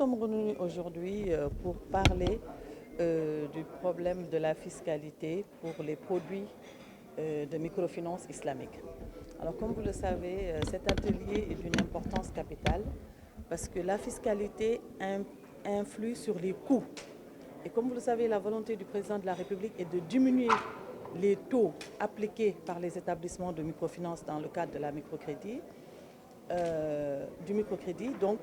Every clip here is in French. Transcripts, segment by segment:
sommes venus aujourd'hui pour parler du problème de la fiscalité pour les produits de microfinance islamique. Alors, comme vous le savez, cet atelier est d'une importance capitale parce que la fiscalité influe sur les coûts. Et comme vous le savez, la volonté du président de la République est de diminuer les taux appliqués par les établissements de microfinance dans le cadre de la du microcrédit. Donc,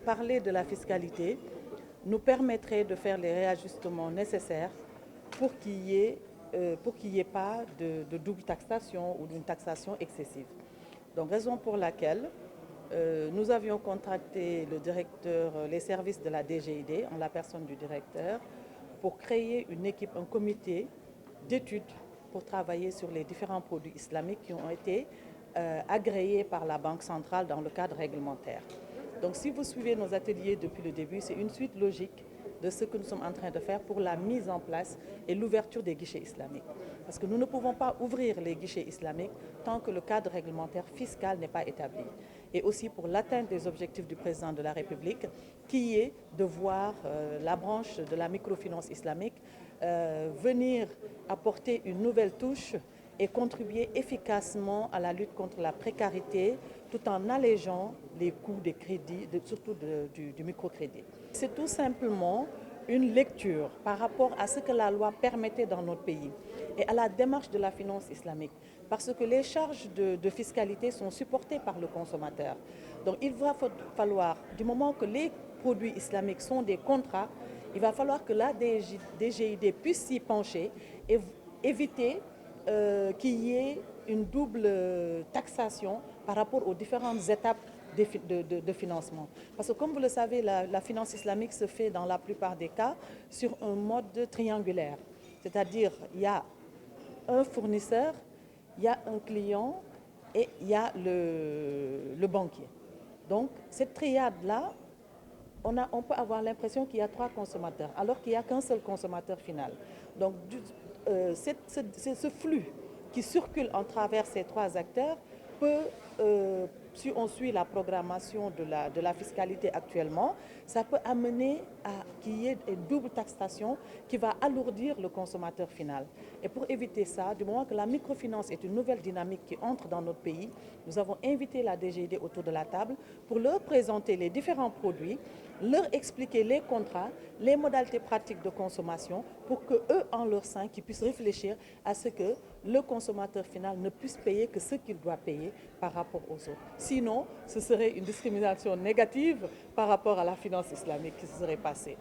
parler de la fiscalité nous permettrait de faire les réajustements nécessaires pour qu'il n'y ait pas de double taxation ou d'une taxation excessive. Donc, raison pour laquelle nous avions contracté le directeur, les services de la DGID, en la personne du directeur, pour créer une équipe, un comité d'études pour travailler sur les différents produits islamiques qui ont été agréés par la Banque centrale dans le cadre réglementaire. Donc si vous suivez nos ateliers depuis le début, c'est une suite logique de ce que nous sommes en train de faire pour la mise en place et l'ouverture des guichets islamiques. Parce que nous ne pouvons pas ouvrir les guichets islamiques tant que le cadre réglementaire fiscal n'est pas établi. Et aussi pour l'atteinte des objectifs du président de la République, qui est de voir la branche de la microfinance islamique venir apporter une nouvelle touche et contribuer efficacement à la lutte contre la précarité tout en allégeant les coûts des crédits, surtout du microcrédit. C'est tout simplement une lecture par rapport à ce que la loi permettait dans notre pays et à la démarche de la finance islamique, parce que les charges de fiscalité sont supportées par le consommateur. Donc il va falloir, du moment que les produits islamiques sont des contrats, il va falloir que la DGID puisse s'y pencher et éviter qu'il y ait une double taxation par rapport aux différentes étapes de financement. Parce que comme vous le savez, la finance islamique se fait dans la plupart des cas sur un mode triangulaire. C'est-à-dire il y a un fournisseur, il y a un client et il y a le banquier. Donc cette triade-là, on peut avoir l'impression qu'il y a trois consommateurs, alors qu'il n'y a qu'un seul consommateur final. Donc, ce flux qui circule en travers ces trois acteurs peut, si on suit la programmation de la fiscalité actuellement, ça peut amener à qu'il y ait une double taxation qui va alourdir le consommateur final. Et pour éviter ça, du moment que la microfinance est une nouvelle dynamique qui entre dans notre pays, nous avons invité la DGID autour de la table pour leur présenter les différents produits, leur expliquer les contrats, les modalités pratiques de consommation pour que eux, en leur sein, qu'ils puissent réfléchir à ce que le consommateur final ne puisse payer que ce qu'il doit payer par rapport aux autres. Sinon, ce serait une discrimination négative par rapport à la finance islamique qui se serait passée.